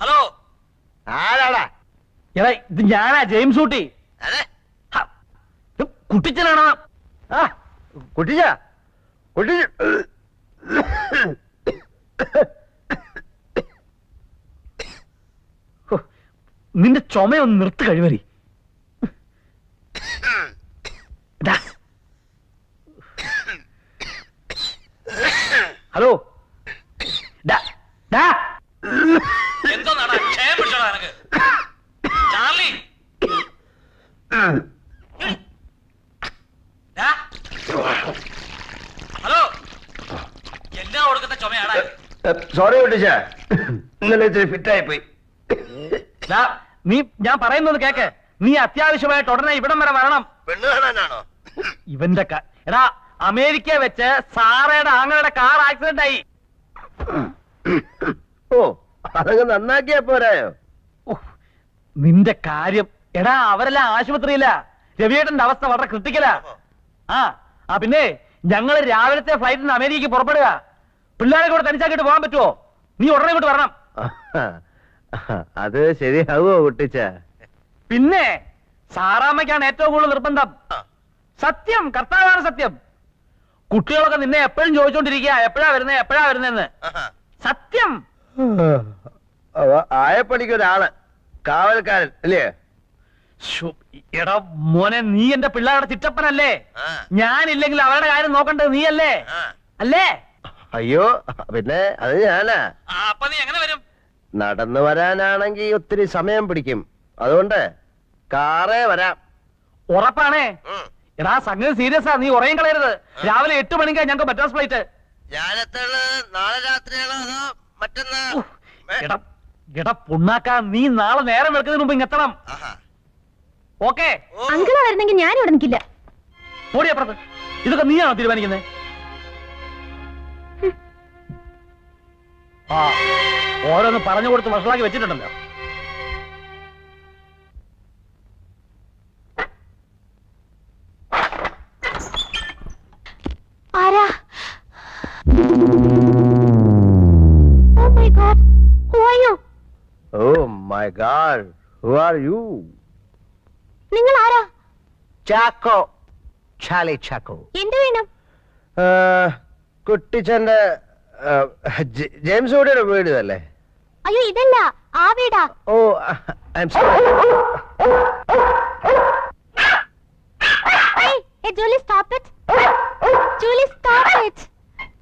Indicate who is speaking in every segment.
Speaker 1: Hello,
Speaker 2: ആരാടാ?
Speaker 3: എടാ ഇത് ഞാനാ ജെയിംസ് ഊട്ടി. കുട്ടിച്ചനാണോ?
Speaker 2: ആ കുട്ടിച്ച കുട്ടിച്ച
Speaker 3: നിന്റെ ചുമയൊന്ന് നിർത്ത് കഴിവറി. ഹലോ
Speaker 1: എന്തോന്നാടാ ക്ഷയം പിടിച്ചോടാ നിനക്ക്? ചാർലി, ഹലോ, എന്നാ കൊടുക്കുന്ന ചുമയാടാ?
Speaker 2: സോറി കുട്ടിച്ച, ഇന്നലെ ഇച്ചിരി ഫിറ്റായി പോയി.
Speaker 3: നീ ഞാൻ പറയുന്നത് കേക്ക്. നീ അത്യാവശ്യമായിട്ട് ഉടനെ ഇവിടം വരെ വരണം.
Speaker 2: പെണ്ണ് കാണാനാണോ?
Speaker 3: ഇവന്റെ എടാ, അമേരിക്ക വെച്ച് സാറയുടെ ആങ്ങളുടെ കാർ ആക്സിഡന്റ് ആയി.
Speaker 2: ഓ, അതങ്ങ് നന്നാക്കിയാ പോരായോ?
Speaker 3: നിന്റെ കാര്യം എടാ, അവരെല്ലാം ആശുപത്രിയില്ല. രവിയേട്ടന്റെ അവസ്ഥ വളരെ ക്രിട്ടിക്കലാ. ആ പിന്നെ ഞങ്ങള് രാവിലത്തെ ഫ്ലൈറ്റിന് അമേരിക്കക്ക് പുറപ്പെടുക. പിള്ളേരെ കൂടെ തനിച്ചാക്കിട്ട് പോകാൻ പറ്റുമോ? നീ ഉടനെ ഇങ്ങോട്ട് വരണം.
Speaker 2: അത് ശരിയാവോ കുട്ടിച്ച?
Speaker 3: പിന്നെ സാറാമ്മയ്ക്കാണ് ഏറ്റവും കൂടുതൽ നിർബന്ധം. സത്യം, കർത്താവാണ് സത്യം. കുട്ടികളൊക്കെ നിന്നെ എപ്പോഴും ചോദിച്ചോണ്ടിരിക്കുക, എപ്പോഴാ വരുന്നേന്ന്. സത്യം.
Speaker 2: ആയപ്പണിക്കൊരാള്, കാവൽക്കാരൻ അല്ലേ?
Speaker 3: എടാ മോനെ, നീ എന്റെ പിള്ളേരുടെ ചിറ്റപ്പനല്ലേ? ഞാനില്ലെങ്കിൽ അവരുടെ കാര്യം നോക്കണ്ടത് നീയല്ലേ? അല്ലേ?
Speaker 2: അയ്യോ, പിന്നെ അത് ഞാനാ.
Speaker 1: അപ്പൊ നീ എങ്ങനെ വരും?
Speaker 2: നടന്നു വരാനാണെങ്കിൽ ഒത്തിരി സമയം പിടിക്കും. അതുകൊണ്ട് കാറേ വരാം.
Speaker 3: ഉറപ്പാണേ? എടാ സംഗതി സീരിയസാ, നീ ഉറയും കളയരുത്. രാവിലെ 8 മണിക്കാ ഞങ്ങൾക്ക് മദ്രാസ് ഫ്ലൈറ്റ്.
Speaker 2: നാളെ രാത്രിയാണോ അതോ മറ്റന്നാ?
Speaker 3: എടാ പുണ്ണാക്കാ, നീ നാളെ നേരം വെളുക്കുന്നതിന് മുമ്പ് ഇങ്ങെത്തണം. ഓക്കെ?
Speaker 4: അങ്കിളാ വരുന്നെങ്കിൽ ഞാൻ ഇവിടെ നിൽക്കില്ല.
Speaker 3: ഓടി അപ്പുറത്ത്. ഇതൊക്കെ നീയാണോ തീരുമാനിക്കുന്നത്? ആ, ഓരോന്ന് പറഞ്ഞു കൊടുത്ത് വഷളാക്കി വെച്ചിട്ടുണ്ടല്ലോ.
Speaker 4: ആരാ? Oh my God, who are you?
Speaker 2: Oh my God, who are you?
Speaker 4: നിങ്ങൾ ആരാ?
Speaker 2: ചാക്കോ, ചാലി ചാക്കോ.
Speaker 4: എന്ത് വേണം?
Speaker 2: കുട്ടിച്ചന്റെ ജെയിംസ് ഊട്ടിയുടെ വീട് ഇതല്ലേ?
Speaker 4: അയ്യോ ഇതല്ല, ആ വീടാ.
Speaker 2: ഓ, I am sorry.
Speaker 4: Hey Julie, stop it. Julie, stop it.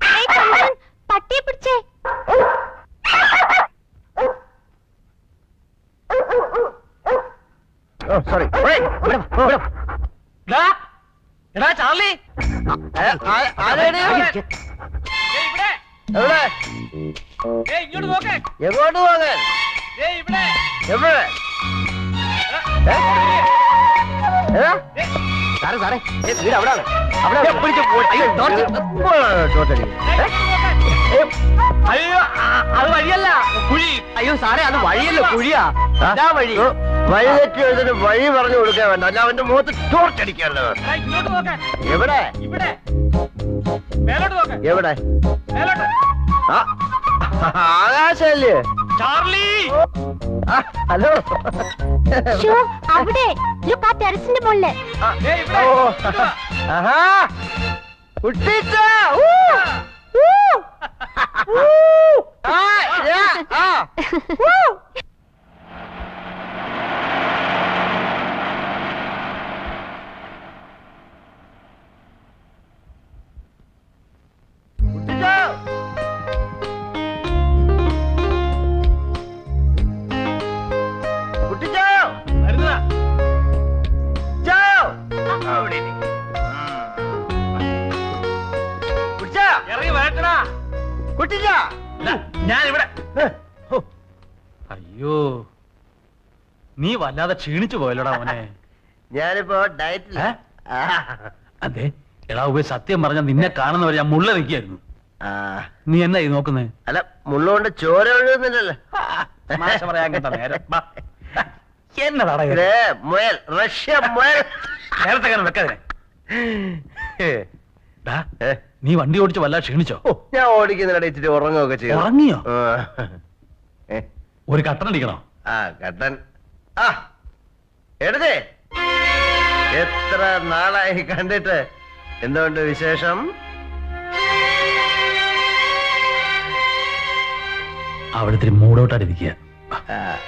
Speaker 4: Hey Chandran, പട്ടിയെ പിടിച്ചേ.
Speaker 2: ഓ സോറി.
Speaker 3: എടാ ചാർലി,
Speaker 2: എവിടെ?
Speaker 3: ഇങ്ങോട്ട് നോക്കേ.
Speaker 2: എങ്ങോട്ട് പോകാൻ?
Speaker 3: ഇവിടെ
Speaker 2: എവിടെ? സാറേ സാറേ, വീട് അവിടാണ്.
Speaker 3: അയ്യോ, അത് വഴിയല്ല, കുഴി.
Speaker 2: അയ്യോ സാറേ, അത് വഴിയല്ല, കുഴിയാ. വഴി വഴി തെറ്റി എഴുതിന് വഴി പറഞ്ഞു കൊടുക്കാൻ വേണ്ട, അല്ല അവന്റെ മുഖത്ത് ടോർച്ചടിക്കാല്ലോ.
Speaker 3: ഇങ്ങോട്ട് നോക്കാൻ.
Speaker 2: എവിടെ?
Speaker 3: ഇവിടെ മേലോട്ട് നോക്കാൻ.
Speaker 2: എവിടെ?
Speaker 3: മേലോട്ട്.
Speaker 2: ആകാശല്ലേ?
Speaker 3: Charlie,
Speaker 2: hello.
Speaker 4: അവിടെ ലുക്ക്, ആ ടെറസിന്റെ മുകളില്.
Speaker 2: ആഹാ, കുട്ടിച്ച.
Speaker 3: ഇറങ്ങി വരട്ടടാ.
Speaker 2: കുട്ടിച്ച,
Speaker 3: ഞാൻ ഇവിടെ. അയ്യോ, നീ വല്ലാതെ ക്ഷീണിച്ചു പോയല്ലോടാ മോനെ.
Speaker 2: ഞാനിപ്പോ ഡയറ്റില്ല.
Speaker 3: അതെ എടാ, സത്യം പറഞ്ഞ നിന്നെ കാണുന്നവരെ ഞാൻ മുള്ള നിൽക്കായിരുന്നു. നീ എന്നാ ഈ നോക്കുന്നേ?
Speaker 2: അല്ല, മുള്ളുകൊണ്ട് ചോര ഒഴുകുന്നില്ലല്ലോ.
Speaker 3: പറയാൻ കേട്ട നേരം. എന്നതാടാ
Speaker 2: മുയൽ, റഷ്യ മുയൽ.
Speaker 3: നേരത്തെ കാരണം വെക്കാതെ. നീ വണ്ടി ഓടിച്ച് വല്ല ക്ഷീണിച്ചോ?
Speaker 2: ഞാൻ ഓടിക്കുന്നതിനിടെ ഇച്ചിരി ഉറങ്ങുകയൊക്കെ ചെയ്യും.
Speaker 3: ഉറങ്ങിയോ? ഒരു ഒരു കട്ടൻ അടിക്കണോ?
Speaker 2: ആ കട്ടൻ. ആ എടുത്തേ, എത്ര നാളായി കണ്ടിട്ട്. എന്തുകൊണ്ട് വിശേഷം?
Speaker 3: അവിടുത്തെ മൂടോട്ടാടിരിക്കുക.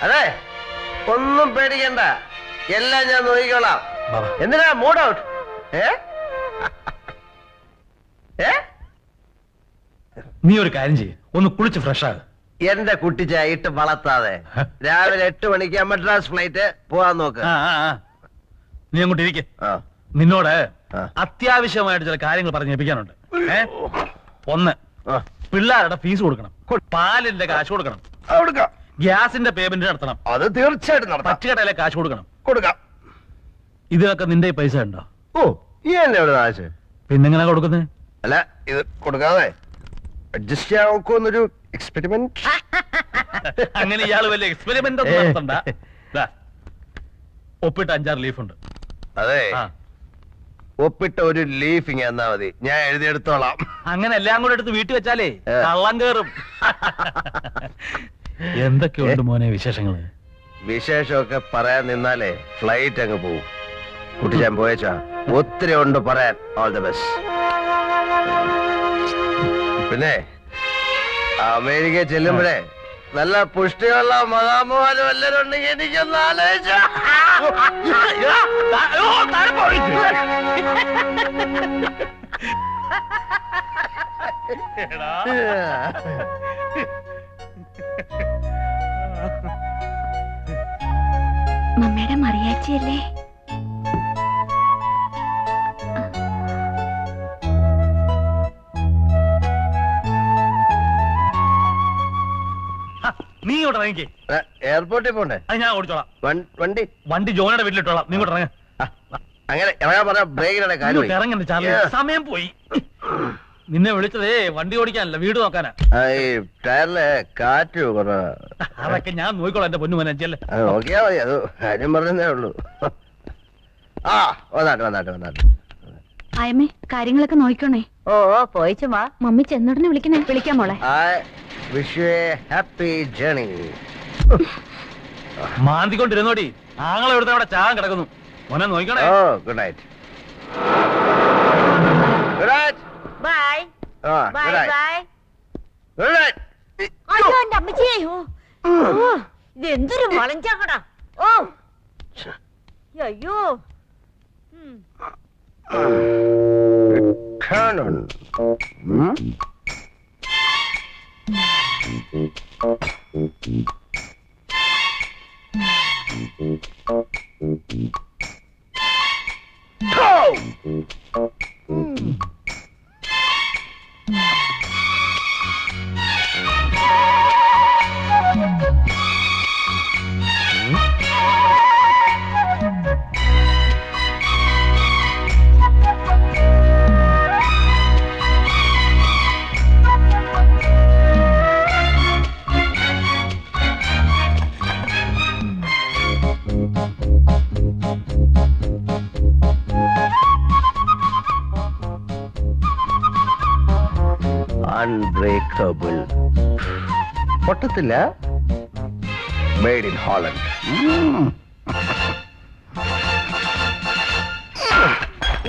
Speaker 2: അതെ, ഒന്നും പേടിക്കണ്ട, എല്ലാം ഞാൻ നോക്കിക്കോളാം. എന്തിനാ മൂഡ് ഔട്ട്?
Speaker 3: നീ ഒരു കാര്യം ചെയ്യ്, ഒന്ന് കുളിച്ച് ഫ്രഷ് ആകും.
Speaker 2: എന്റെ കുട്ടിച്ചായ ഇട്ട് വളർത്താതെ രാവിലെ 8 മണിക്ക് മദ്രാസ് ഫ്ലൈറ്റ് പോവാൻ നോക്ക്.
Speaker 3: നീ അങ്ങോട്ട് ഇരിക്കെ.
Speaker 2: ആ,
Speaker 3: നിന്നോട്
Speaker 2: ആ.
Speaker 3: അത്യാവശ്യമായിട്ട് ചില കാര്യങ്ങൾ പറഞ്ഞേൽപ്പിക്കാനുണ്ട്. ഒന്ന്,
Speaker 2: ആ.
Speaker 3: പിള്ളേരുടെ ഫീസ് കൊടുക്കണം, പാലിന്റെ കാശ് കൊടുക്കണം,
Speaker 2: കൊടുക്കാം.
Speaker 3: ഗ്യാസിന്റെ പേയ്മെന്റ് നടത്തണം,
Speaker 2: അത് തീർച്ചയായിട്ടും നടത്താം.
Speaker 3: പച്ചുകടയിലെ കാശ് കൊടുക്കണം.
Speaker 2: കൊടുക്കാം.
Speaker 3: ഇതിനൊക്കെ നിന്റെ പൈസ ഉണ്ടോ?
Speaker 2: ഓ, ഈ എന്നെ എവിടെ കാശ്?
Speaker 3: പിന്നെങ്ങനെ കൊടുക്കുന്നത്?
Speaker 2: അല്ല, ഇത് കൊടുക്കാതെ അഡ്ജസ്റ്റ് ചെയ്യാൻ നോക്കുമെന്നൊരു എക്സ്പെരിമെന്റ്.
Speaker 3: അങ്ങനെ ഇയാള് വലിയ എക്സ്പെരിമെന്റ് ഒന്നും നടത്തണ്ട. ദാ, ഒപ്പിട്ട് 5-6 ലീഫ് ഉണ്ട്.
Speaker 2: അതെ,
Speaker 3: ആ,
Speaker 2: ഒപ്പിട്ട ഒരു ലീഫിങ് എന്നാ മതി, ഞാൻ എഴുതിയെടുത്തോളാം.
Speaker 3: അങ്ങനെ എല്ലാം കൂടെ എടുത്ത് വീട്ടിൽ വെച്ചാലേ
Speaker 2: ഏ.
Speaker 3: കള്ളം കേറും. എന്തൊക്കെയുണ്ട് മോനെ വിശേഷങ്ങള്?
Speaker 2: വിശേഷമൊക്കെ പറയാൻ നിന്നാലേ ഫ്ലൈറ്റ് അങ്ങ് പോവും. കുട്ടി ഞാൻ പോയച്ചാ ഒത്തിരി ഉണ്ട് പറയാൻ. All the best. പിന്നെ അമേരിക്ക ചെല്ലുമ്പോഴേ നല്ല പുഷ്ടിയുള്ള മഹാമോഹനും എല്ലാരും ഉണ്ടെങ്കിൽ എനിക്കൊന്ന് ആലോചിച്ച.
Speaker 4: മമ്മയുടെ മറിയാച്ചിയല്ലേ?
Speaker 3: നീ ഇങ്ങോട്ട് ഇറങ്ങിക്കേ.
Speaker 2: എയർപോർട്ടിൽ പോണ്ടേ?
Speaker 3: അത് ഞാൻ ഓടിച്ചോളാം.
Speaker 2: വണ്ടി
Speaker 3: വണ്ടി ജോനയുടെ വീട്ടിലിട്ടോളാം. നീ ഇങ്ങോട്ട് ഇറങ്ങ.
Speaker 2: അങ്ങനെ ഇറങ്ങാൻ പറഞ്ഞ ബ്രേക്കിനാണ് കാര്യം.
Speaker 3: ഇറങ്ങണ്ട ചാർലി, സമയം പോയി. നിന്നെ വിളിച്ചതേ വണ്ടി ഓടിക്കാനല്ല, വീട് നോക്കാനാ.
Speaker 2: ഈ ടയറില് കാറ്റ് കുറവാ.
Speaker 3: അതൊക്കെ ഞാൻ നോക്കിക്കോളാം എന്റെ പൊന്നു മോനെ. ചെല്ലേ.
Speaker 2: അത് നോക്കിയാ മതി, അത് കാര്യം പറഞ്ഞതേ ഉള്ളൂ. ആ, വന്നാട്ടെ.
Speaker 4: ആയമ്മേ, കാര്യങ്ങളൊക്കെ നോക്കണേ.
Speaker 5: ഓ പോയിച്ചുമാ.
Speaker 4: മമ്മി ചെന്നുടനെ വിളിക്കാം മോളെ.
Speaker 2: I wish you a happy journey.
Speaker 3: മാന്തിക്കൊണ്ടിരുന്നോടി, ആങ്ങളെ എടുത്ത് അവിടെ ചാകാൻ കിടക്കുന്നു. മോനെ നോക്കണേ.
Speaker 2: Oh, good night. Good night.
Speaker 5: Bye
Speaker 2: Ah,
Speaker 5: bye
Speaker 2: good night.
Speaker 5: Bye.
Speaker 2: Good night.
Speaker 5: അയ്യോ എന്റെ അമ്മച്ചിയെ. ഓ ഇത് എന്തൊരു വളഞ്ചാക്കടാ. ഓ അയ്യോ.
Speaker 2: Cannon. Hmm? Go! Unbreakable. പൊട്ടത്തില്ല. Made in Holland.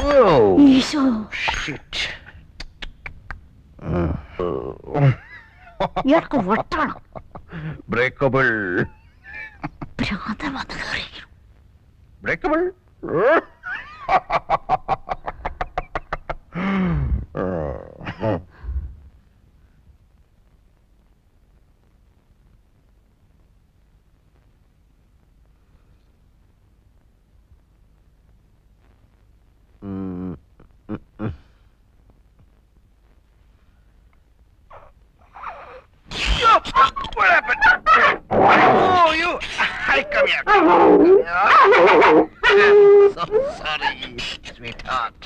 Speaker 2: Oh,
Speaker 4: Isho,
Speaker 2: shit.
Speaker 4: ഇയാൾക്ക് വട്ടാണോ?
Speaker 2: Breakable.
Speaker 4: ഭ്രാന്തൻ വന്ന് കയറി.
Speaker 2: Breakable. What happened? Oh, you! I come here. So sorry, sweetheart.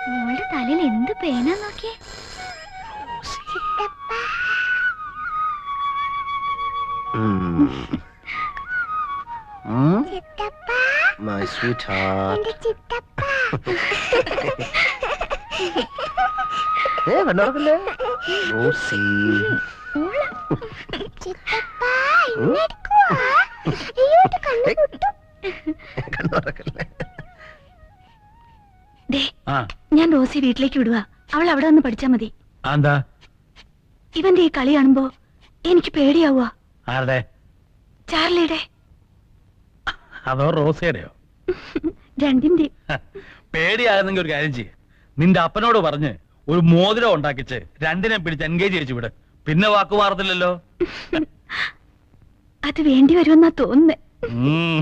Speaker 4: മോളുടെ തലയിൽ എന്ത് പേനാ നോക്കിയേ.
Speaker 2: My sweetheart. കണ്ണുറക്കല്ലേ റോസി. കണ്ണുറക്കല്ലേ.
Speaker 4: ദേ,
Speaker 3: ആ
Speaker 4: ഞാൻ റോസി വീട്ടിലേക്ക് വിടുക. അവൾ അവിടെ വന്ന് പഠിച്ചാ മതി.
Speaker 3: എന്താ
Speaker 4: ഇവന്റെ ഈ കളി കാണുമ്പോ എനിക്ക് പേടിയാവുക.
Speaker 3: ആരുടെ?
Speaker 4: ചാർലിയുടെ.
Speaker 3: അതോ റോസയുടെയോ?
Speaker 4: രണ്ടിന്റെ.
Speaker 3: പേടിയാകുന്നെങ്കിൽ ഒരു കാര്യം ചെയ്യ്, നിന്റെ അപ്പനോട് പറഞ്ഞ് ഒരു മോതിരം ഉണ്ടാക്കിച്ച് രണ്ടിനെ പിടിച്ച് എൻഗേജ് ചെയ്യിച്ചു വിട്. പിന്നെ വാക്ക് മാറത്തില്ലല്ലോ.
Speaker 4: അത് വേണ്ടി വരുമെന്നാ തോന്നുന്നേ.
Speaker 3: ഉം.